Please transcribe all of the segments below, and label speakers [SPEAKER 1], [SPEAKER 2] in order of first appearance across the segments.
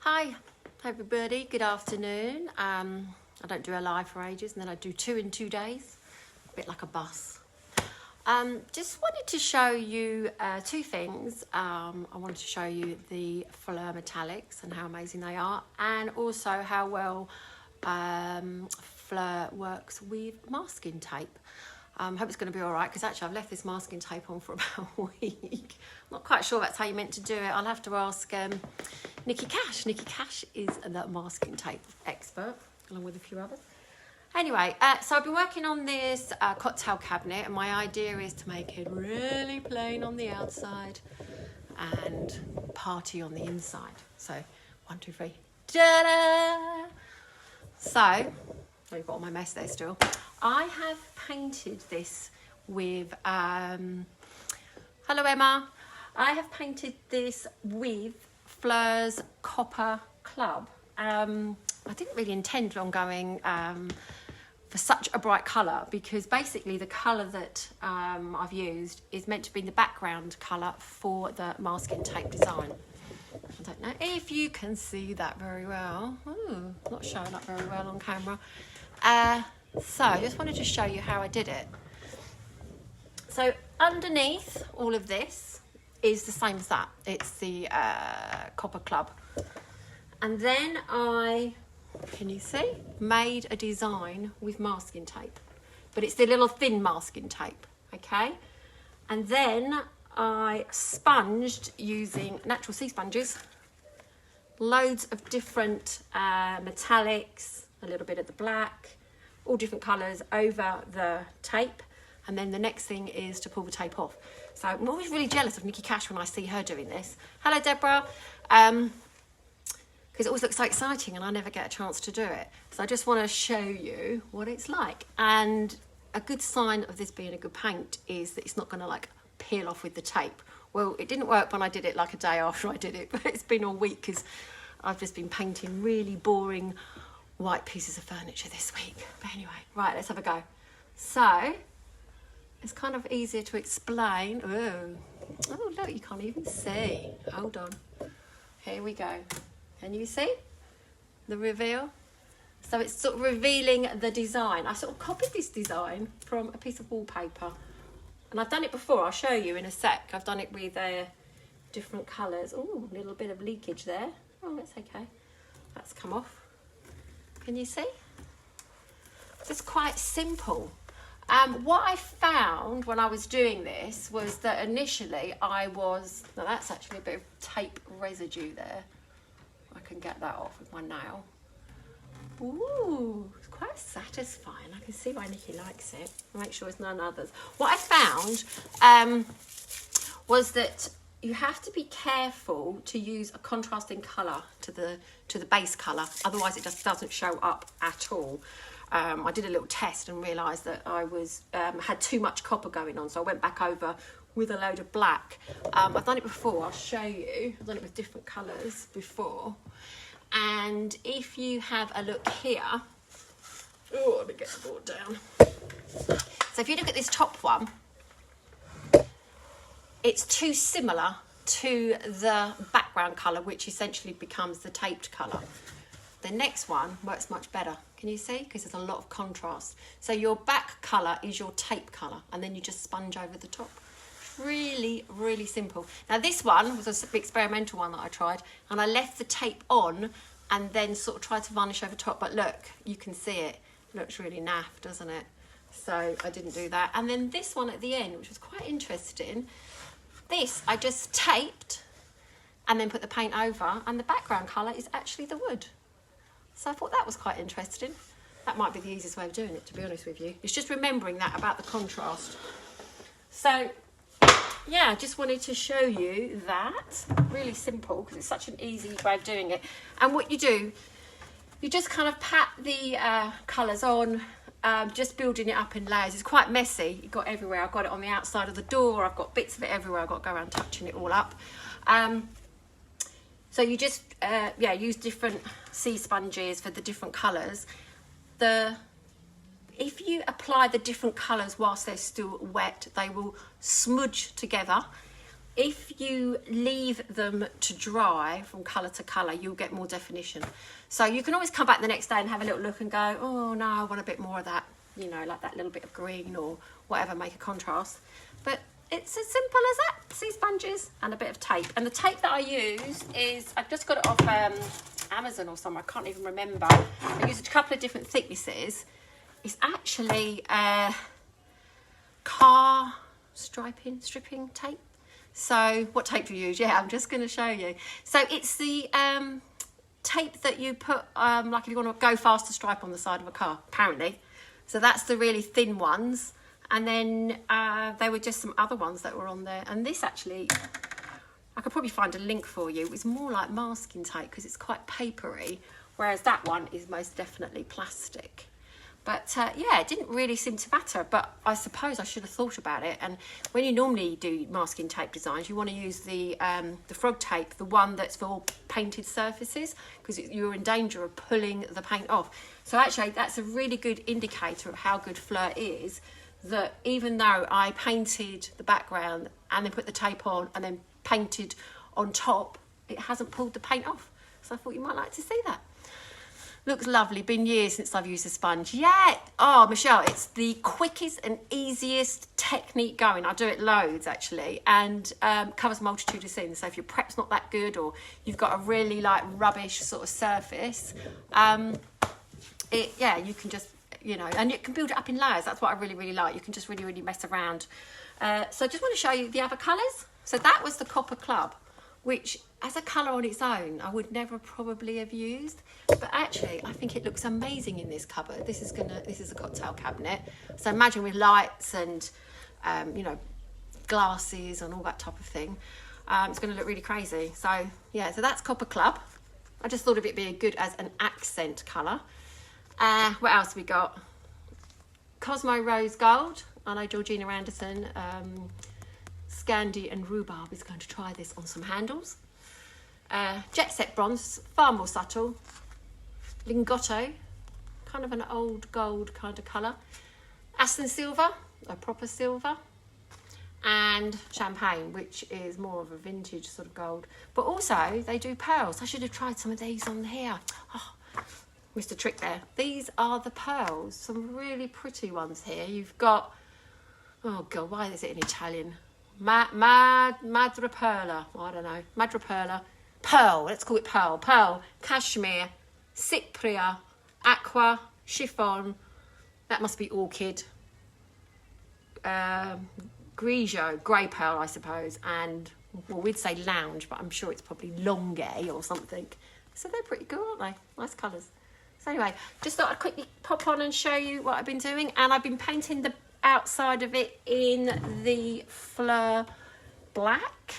[SPEAKER 1] Hi everybody, good afternoon. I don't do a live for ages and then I do 2 in 2 days, a bit like a bus. Just wanted to show you two things. I wanted to show you the Fleur Metallics and how amazing they are, and also how well Fleur works with masking tape. Hope it's going to be all right, because actually I've left this masking tape on for about a week. I'm not quite sure that's how you meant to do it. I'll have to ask Nikki Cash. Nikki Cash is the masking tape expert, along with a few others. Anyway, so I've been working on this cocktail cabinet, and my idea is to make it really plain on the outside and party on the inside. So 1, 2, 3, ta-da! So, I've got all my mess there still. I have painted this with, hello Emma. I have painted this with Fleur's Copper Club. I didn't really intend on going for such a bright colour, because basically the colour that I've used is meant to be the background colour for the masking tape design. I don't know if you can see that very well. Ooh, not showing up very well on camera. So I just wanted to show you how I did it. So underneath all of this is the same as that. It's the Copper Club. And then I, can you see, made a design with masking tape. But it's the little thin masking tape, okay? And then I sponged using natural sea sponges, loads of different metallics, a little bit of the black, all different colours over the tape. And then the next thing is to pull the tape off. So I'm always really jealous of Nikki Cash when I see her doing this. Hello, Deborah. Because it always looks so exciting and I never get a chance to do it. So I just want to show you what it's like. And a good sign of this being a good paint is that it's not going to like peel off with the tape. Well, it didn't work when I did it like a day after I did it, but it's been all week because I've just been painting really boring white pieces of furniture this week. But anyway, right, let's have a go. So it's kind of easier to explain. Oh look, you can't even see. Hold on. Here we go. Can you see the reveal? So it's sort of revealing the design. I sort of copied this design from a piece of wallpaper. And I've done it before, I'll show you in a sec. I've done it with different colours. Oh, a little bit of leakage there. Oh, that's okay. That's come off. Can you see? It's quite simple. What I found when I was doing this was that initially now that's actually a bit of tape residue there. I can get that off with my nail. Ooh, it's quite satisfying. I can see why Nikki likes it. I'll make sure it's none others. What I found was that you have to be careful to use a contrasting colour to the base colour, otherwise it just doesn't show up at all. I did a little test and realised that I had too much copper going on, so I went back over with a load of black. I've done it before, I'll show you. I've done it with different colours before. And if you have a look here, oh, let me get the board down. So if you look at this top one, it's too similar to the background colour, which essentially becomes the taped colour. The next one works much better. Can you see? Because there's a lot of contrast. So your back colour is your tape colour, and then you just sponge over the top. Really, really simple. Now this one was an experimental one that I tried, and I left the tape on and then sort of tried to varnish over top, but look, you can see it. It looks really naff, doesn't it? So I didn't do that. And then this one at the end, which was quite interesting, this I just taped and then put the paint over, and the background colour is actually the wood. So I thought that was quite interesting. That might be the easiest way of doing it, to be honest with you. It's just remembering that about the contrast. So yeah, just wanted to show you that. Really simple, because it's such an easy way of doing it. And what you do, you just kind of pat the colours on, just building it up in layers. It's quite messy. It got everywhere. I've got it on the outside of the door. I've got bits of it everywhere. I've got to go around touching it all up. So you just use different sea sponges for the different colours. If you apply the different colours whilst they're still wet, they will smudge together if you leave them to dry from colour to colour, you'll get more definition. So you can always come back the next day and have a little look and go, oh no, I want a bit more of that, you know, like that little bit of green or whatever, make a contrast. But it's as simple as that. Sea sponges and a bit of tape. And the tape that I use is, I've just got it off Amazon or somewhere, I can't even remember. I use a couple of different thicknesses. It's actually car stripping tape. So what tape do you use? Yeah, I'm just going to show you. So it's the tape that you put, like if you want to go faster stripe on the side of a car, apparently. So that's the really thin ones. And then there were just some other ones that were on there. And this actually, I could probably find a link for you. It's more like masking tape because it's quite papery, whereas that one is most definitely plastic. But yeah, it didn't really seem to matter, but I suppose I should have thought about it. And when you normally do masking tape designs, you want to use the frog tape, the one that's for painted surfaces, because you're in danger of pulling the paint off. So actually, that's a really good indicator of how good Fleur is, that even though I painted the background and then put the tape on and then painted on top, it hasn't pulled the paint off. So I thought you might like to see that. Looks lovely. Been years since I've used a sponge. Yeah. Oh, Michelle, it's the quickest and easiest technique going. I do it loads actually, and covers a multitude of sins. So if your prep's not that good, or you've got a really like rubbish sort of surface, yeah, you can just, you know, and you can build it up in layers. That's what I really, really like. You can just really, really mess around. So I just want to show you the other colours. So that was the Copper Club, which as a colour on its own, I would never probably have used. But actually, I think it looks amazing in this cupboard. This is a cocktail cabinet. So imagine with lights and, you know, glasses and all that type of thing. It's going to look really crazy. So yeah, so that's Copper Club. I just thought of it being good as an accent colour. What else have we got? Cosmo Rose Gold. I know Georgina Anderson, Scandi and Rhubarb is going to try this on some handles. Jet Set Bronze, far more subtle. Lingotto, kind of an old gold kind of colour. Aston Silver, a proper silver. And Champagne, which is more of a vintage sort of gold. But also, they do pearls. I should have tried some of these on here. Oh, missed a trick there. These are the pearls. Some really pretty ones here. You've got, oh God, why is it in Italian? Madreperla, I don't know, Madreperla, Pearl, let's call it Pearl, Pearl, Cashmere, Cypria, Aqua, Chiffon, that must be Orchid, Grigio, Grey Pearl I suppose, and, well we'd say Lounge, but I'm sure it's probably Longuet or something. So they're pretty cool, aren't they? Nice colours. So anyway, just thought I'd quickly pop on and show you what I've been doing, and I've been painting the outside of it in the Fleur Black.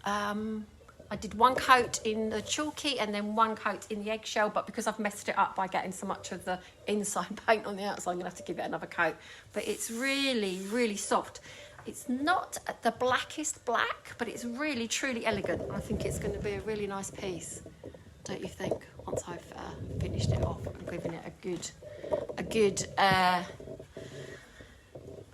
[SPEAKER 1] I did one coat in the chalky and then one coat in the eggshell, but because I've messed it up by getting so much of the inside paint on the outside, I'm gonna have to give it another coat. But it's really, really soft. It's not the blackest black, but it's really, truly elegant. I think it's gonna be a really nice piece, don't you think? Once I've finished it off and given it a good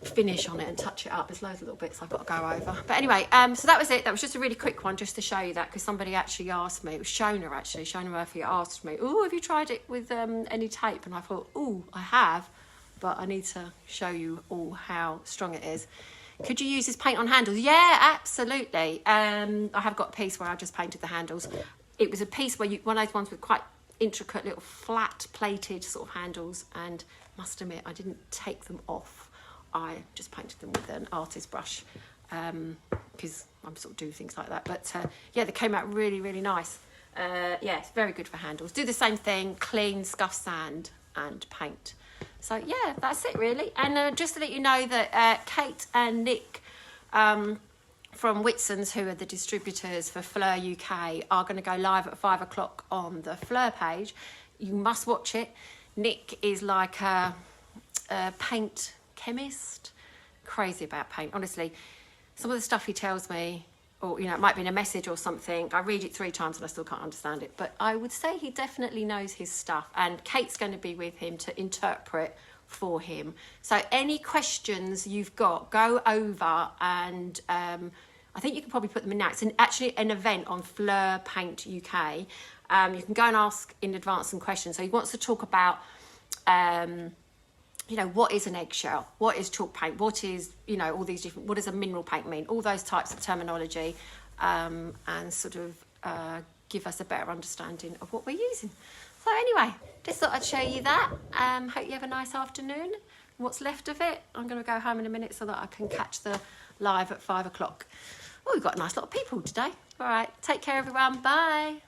[SPEAKER 1] finish on it and touch it up. There's loads of little bits I've got to go over. But anyway, so that was it. That was just a really quick one just to show you that, because somebody actually asked me, it was Shona actually, Shona Murphy asked me, oh, have you tried it with any tape? And I thought, oh, I have, but I need to show you all how strong it is. Could you use this paint on handles? Yeah, absolutely. I have got a piece where I just painted the handles. It was a piece where one of those ones with quite intricate little flat plated sort of handles, and must admit I didn't take them off. I just painted them with an artist brush because I'm sort of do things like that. But yeah, they came out really, really nice. Yeah, it's very good for handles. Do the same thing, clean, scuff sand and paint. So yeah, that's it really. And just to let you know that Kate and Nick from Whitson's, who are the distributors for Fleur UK, are going to go live at 5 o'clock on the Fleur page. You must watch it. Nick is like a paint chemist, crazy about paint. Honestly, some of the stuff he tells me, or you know, it might be in a message or something, I read it 3 times and I still can't understand it, but I would say he definitely knows his stuff. And Kate's going to be with him to interpret for him. So any questions you've got, go over and I think you can probably put them in now. It's actually an event on Fleur Paint UK. You can go and ask in advance some questions. So he wants to talk about, you know, what is an eggshell? What is chalk paint? What is, you know, all these different, what does a mineral paint mean? All those types of terminology, and sort of give us a better understanding of what we're using. So anyway, just thought I'd show you that. Hope you have a nice afternoon. What's left of it, I'm going to go home in a minute so that I can catch the live at 5 o'clock. Oh, we've got a nice lot of people today. All right, take care everyone. Bye.